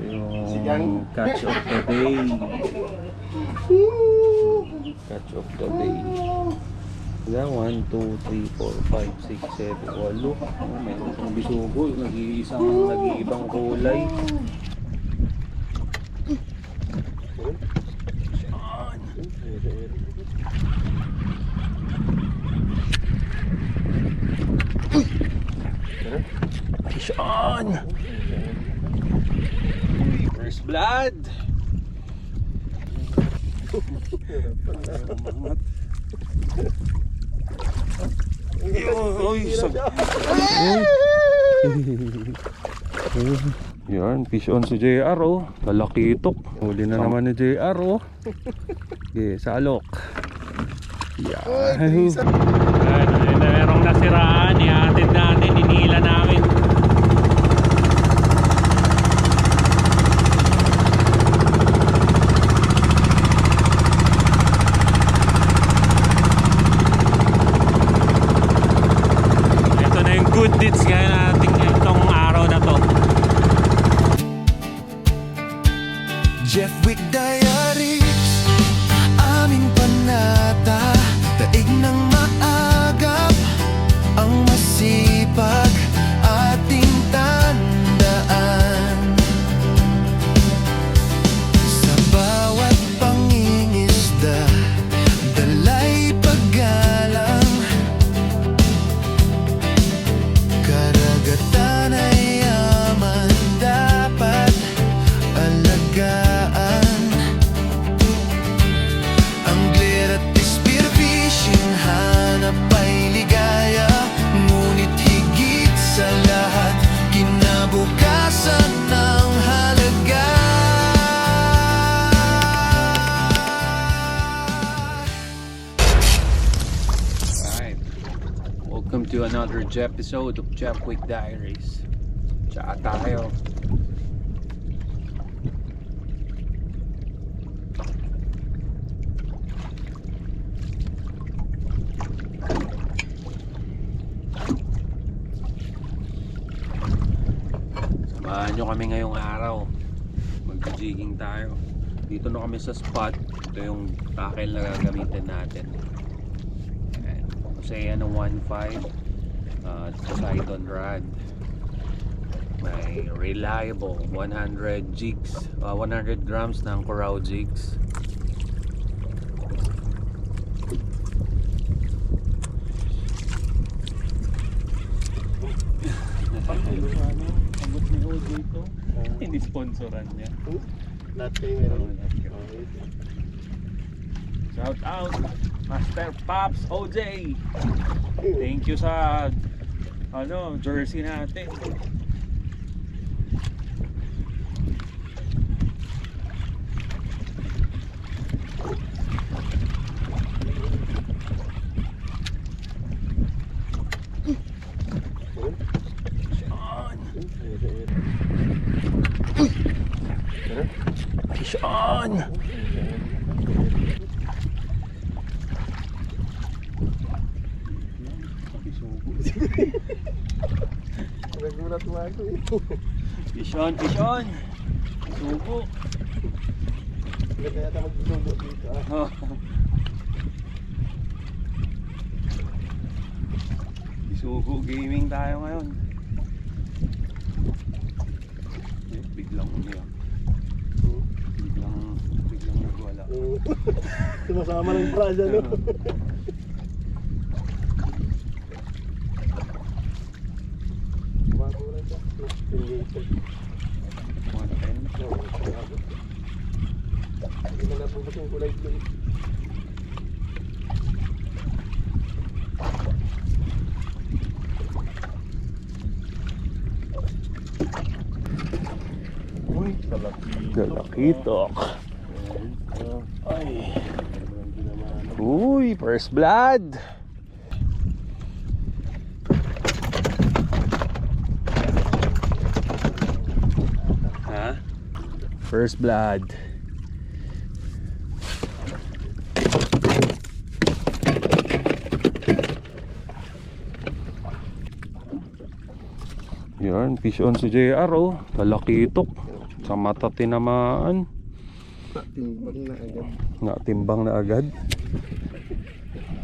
yung catch of the day. Catch of the day. 1, 2, 3, 4, 5, 6, 7, 8. Meron pang bisugo, nag-iibang kulay. Fish on! First blood! Yan, fish on si JR oh. Lalakitok. Huli na naman ni JR oh. Okay, salok. Yan. Merong nasiraan. Ihatid natin, inila namin. Good deeds kaya natin itong araw na to. Jeff Wick Diaries, aming panata, daig ng maagap, ang masipag ating tandaan. Sa bawat pangingisda, dalay paggalang, karagatan ay yaman, dapat alagaan. Ang glare at spearfishing, hanap ay ligaya, ngunit higit sa lahat, kinabukasan ng halaga. Alright, welcome to another episode of Jeff Wick Diaries. Tsaka tayo. Samahan nyo kami ngayong araw. Mag-jigging tayo. Dito na kami sa spot. Ito yung tackle na gagamitin natin. Oceano 1.5 Poseidon rod. May reliable 100 jigs, 100 grams ng Corral jigs. Abot ni OJ ito. Hindi sponsoran niya. Lahat kayo meron. Shout out Master Pops OJ. Thank you sa jersey natin. Fish on! Nagulat mo ako eh. Fish on, fish on! Sugo! Hindi kaya tayo magsusugo dito ah. Sugo gaming tayo ngayon. Biglang umiyak. Biglang nagwala. Sumasama ng praja no? Bago na siya. 110. Hindi na nabubos yung kulay blue. Uy, galakitok. Ay. Uy, first blood. Ha? First blood. Yan, fish on si JR oh. Lalakitok. Sa mata tinamaan. Timbang na agad. Natimbang na agad.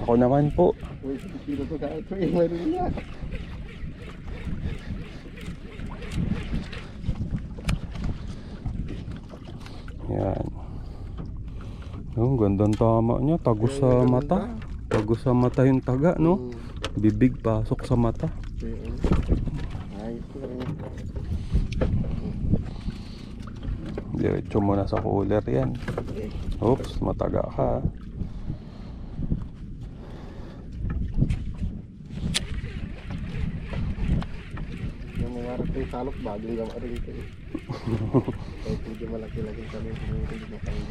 Ako naman po. Uy, kilo to ka ito eh. Meron na. Yan. Yung gandang tama niya. Tagos sa mata. Tagos sa mata yung taga, no? Bibig pasok sa mata. Ayos ko rin. Diretso mo na sa cooler yan. Oops, mataga ka. Yung mga rating salok, bagong gawa rin ito eh. Kahit hindi malaki-laki kami, hindi mo kaya.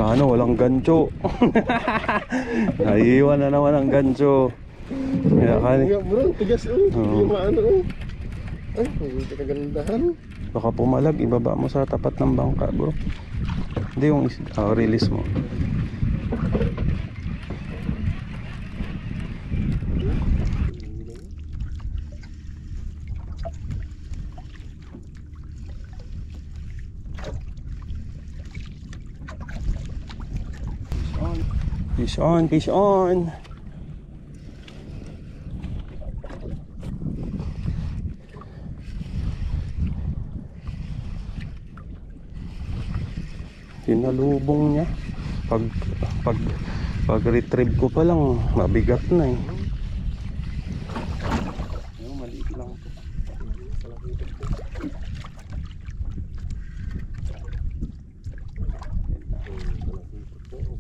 Ano, walang gancho. Naiiwan na naman ang gancho. Kaya Kaya bro, tigas oh. Oo. Hindi maano oh. Ay, hindi kagandahan. baka pumalag, ibaba mo sa tapat ng bangka, bro. Hindi yung release mo. Fish on, fish on. Tinalubong niya. Pag retrieve ko pa lang, mabigat na eh. Maliit lang to.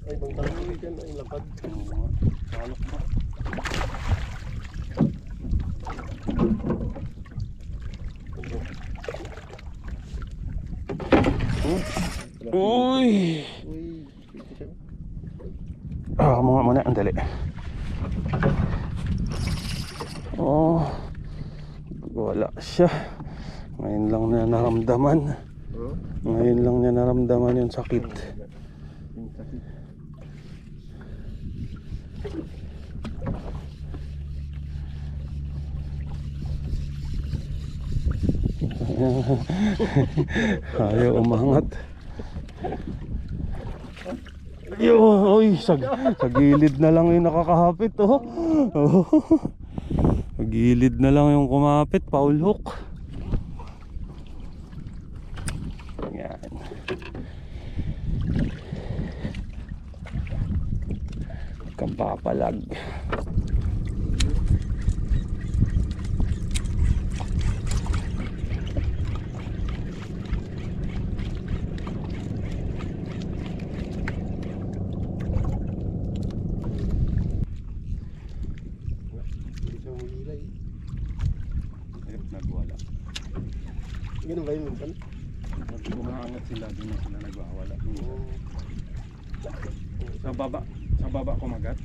Ay, bang talong dyan ay lapad. Salok ba? Uy! Uy, Muna, andali. Oh, wala siya. Ngayon lang niya naramdaman. Ngayon lang niya naramdaman yung sakit. Ayaw umangat. Uy, sa gilid na lang yung nakakahapit, oh. Sa gilid na lang yung kumapit, foul hook. Yan. Kampapalag. Nagwala. Ganun ba yun minsan? Pag umaangat sila, doon na sila nagwawala. Sa baba kumagat.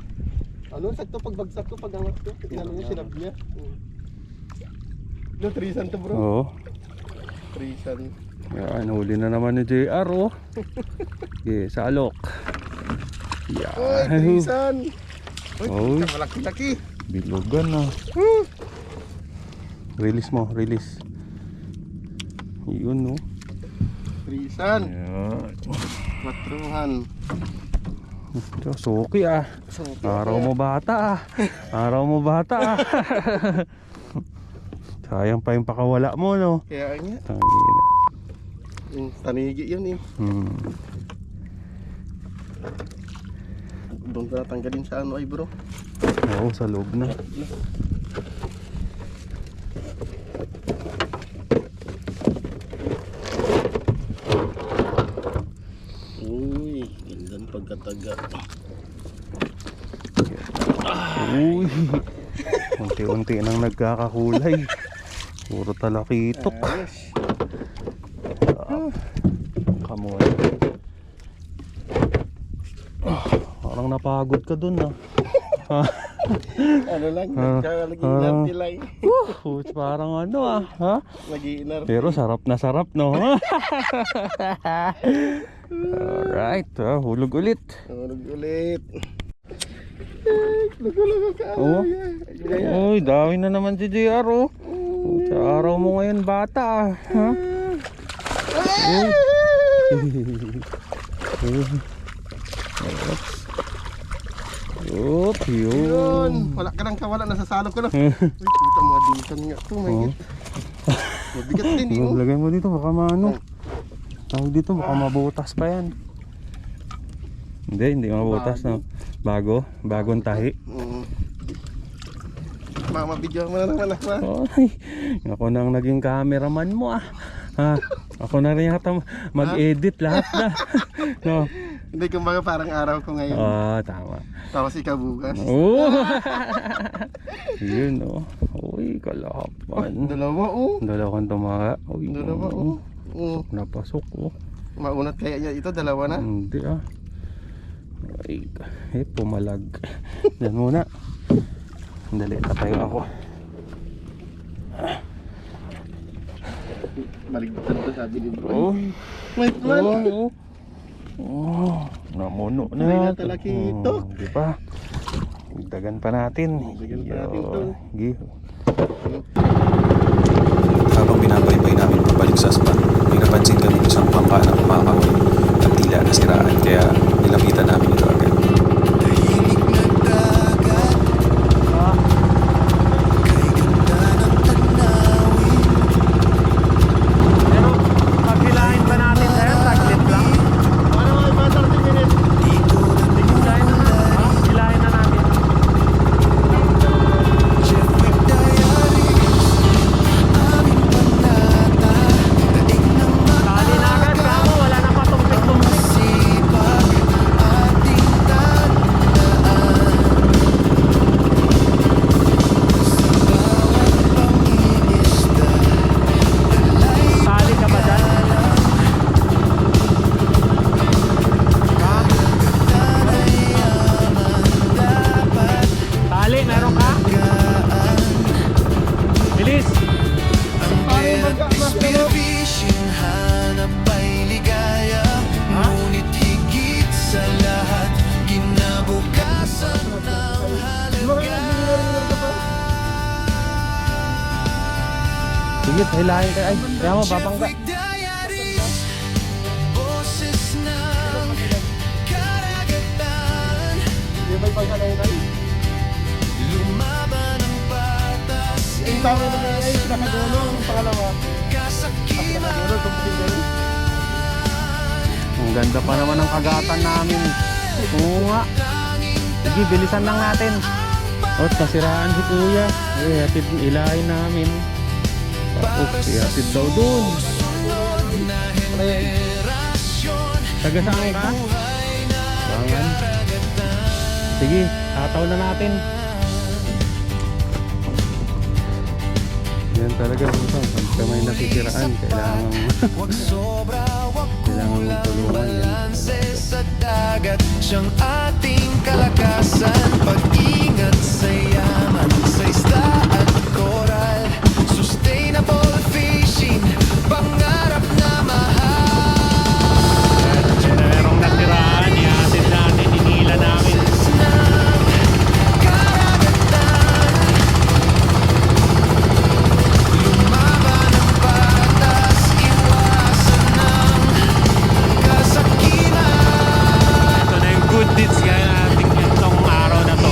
Ano, sakto pagbagsak ko, pag-angat ko. Tinalo niya, sinab niya. No, trisan to bro. Oo. Trisan. Yan, huli na naman ni JR, oh. Okay, sa alok. Yan. Uy, trisan. Uy. Malaki-laki. Bilugan na. Release mo, release. Yun, no. Trisan. Yan. Matruhan. Suki ah. Araw mo bata ah. Araw mo bata ah. Sayang pa yung pakawala mo, no. Kaya nga. Tangina. Yung tanigi yun eh. Doon ka natanggalin sa ano ay bro. Oo, sa loob na. Uy, gandang pagkataga. Uy. Unti-unti nang nagkakakulay. Puro talakitok. Kamoy. Parang napagod ka dun ah. Ano lang, nag-iinar nila eh. Parang ano ah, ha? Nag-iinar. Pero sarap na sarap, no? Alright, hulog ulit. Hulog ulit. Nagulog ka. Oh. Uy, dami na naman si JR, oh. Sa araw mo ngayon bata ah, ha? Oops. Oop, Yun. yun. Wala ka nang kawala. Nasasalop ka na. Uy, puta mga dusan nga to. May Oh. mabigat din yun. Lagay mo dito, baka maano. Tawag dito, baka mabutas pa yan. Hindi mabutas, no? Bagong tahi. Mabidyo mo na naman ako. Ay, ako nang naging cameraman mo ah. Ha? Ako na rin yata mag-edit lahat na. No? Hindi, kumbaga parang araw ko ngayon. Tama. Tapos ikaw bukas. Oh. Yun oh. Uy, kalapan. Dalawa oh. Dalawang tumaga. Uy, Dalawa oh. napasok oh. Maunat kaya niya ito, dalawa na. Hindi ah. Ay, pumalag. Yan muna. Dali, tatayo ako. Baligtad to sabi ni bro. Oh. Wait man. Namuno Hindi na. na talaki ito. Di ba? Dagan pa natin. Dagdagan pa natin to. Gi. Habang binabaybay namin pabalik sa spa, may napansin kami isang bangka na kumakahoy at tila nasiraan kaya nilapitan namin ito agad. Tahimik na dagat, kay ganda ng tanawin. Pero paghilahin pa natin sir, taglit lang. Ano mga 30 minutes? Dito Hilahin na natin. Jeffrey Diaries, aming panata, daig ng Tali na agad, kamo. Wala na patumpik-tumpik. masipag, ating tandaan. Sa bawat pangingisda, dalay Tali ka ba dyan? Tali, meron ka? Bilis! Spearfishing, hanap ay ligaya. Ngunit higit sa lahat, kinabukasan ng halaga. Sige, hilahin ka. Ay, kaya mo, babangga. Jeffrey Diaries, boses ng karagatan. May pagkalainay. Lumaban ang batas, Yung tama na nga ay nakadulo. Yung pangalawa. kasakiman. Nakadulo, tumpin din. Ang ganda pa naman ng kagatan namin. Oo nga. Sige, bilisan lang natin. Oh, nasiraan si kuya. Eh, hatid, ilahin namin. Tapos, ihatid daw dun. Taga saan ka? Bangan. Sige, tataw na natin. Yan talaga, pagka may nasisiraan, Wag sobra, wag kailangan kulang, tulungan yan. balanse sa dagat. Siyang ating kalakasan, pag-ingat sa yaman, sa isda at koral. Sustainable fishing, pangarap na mahal. Merong nasiraan, ihatid natin, inila namin. Ng karagatan, lumaban ang batas, iwasan ng kasakiman. Ito na yung good deeds gaya natin itong araw na to.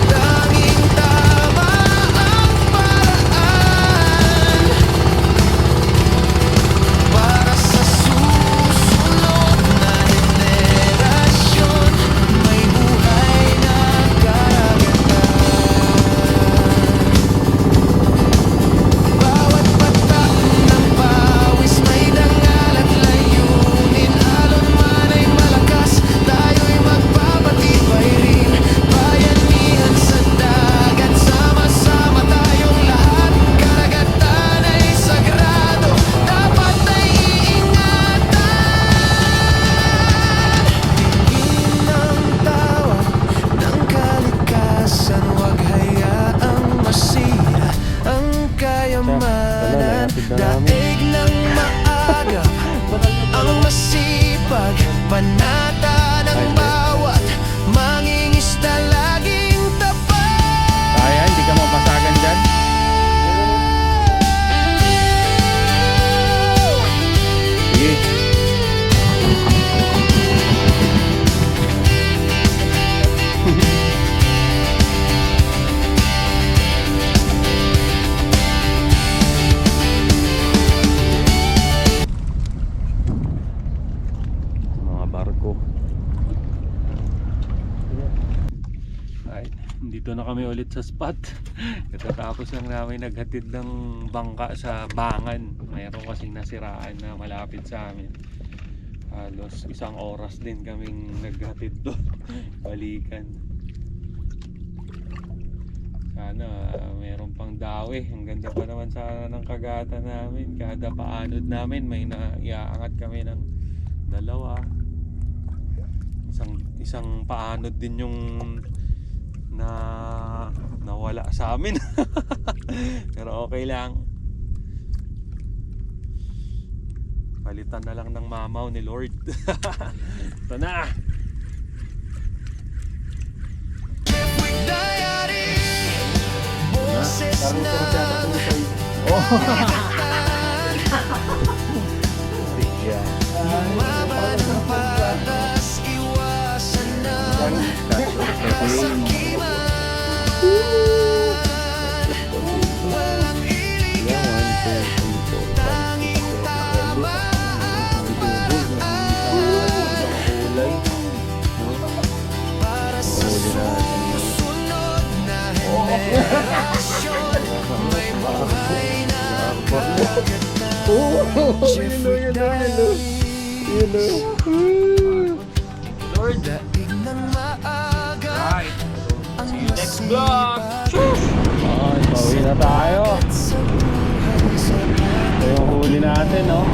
Tanging tama ang paraan para sa susunod na henerasyon. May buhay na karagatan. Bawat patak ng pawis may dangal at layunin. Alon man ay malakas, tayo'y magpapatibay rin. Bayanihan sa dagat, sama-sama tayong lahat. Karagatan ay sagrado, dapat ay iingatan. Tingin ang tawag ng kalikasan, huwag hayaang masira ang kayamanan. Daig ng maaga, ang masipag, panata ng bawat mangingisda laging tapat. Kaya, hindi ka mapasagan dyan. Sige. kami ulit sa spot. Katatapos lang namin naghatid ng bangka sa Bangan. Mayroon kasing nasiraan na malapit sa amin. Halos 1 oras din kaming naghatid doon. Balikan. Sana mayroon pang dawi. Ang ganda pa naman sana ng kagatan namin. Kada paanod namin may naiaangat kami ng 2. Isang paanod din yung nawala sa amin. Pero okay lang. Palitan na lang ng mamaw ni Lord. Ito na. Diary, boses ng lumaban ng patas, iwasan ng kasakiman. Walang iligan, tanging tama. Para sa susunod na henerasyon, may buhay na kagatan. Jeffrey Diary, Lord, daig ng maaga. See you next vlog. Pauwi na tayo. Ito yung huli natin, no?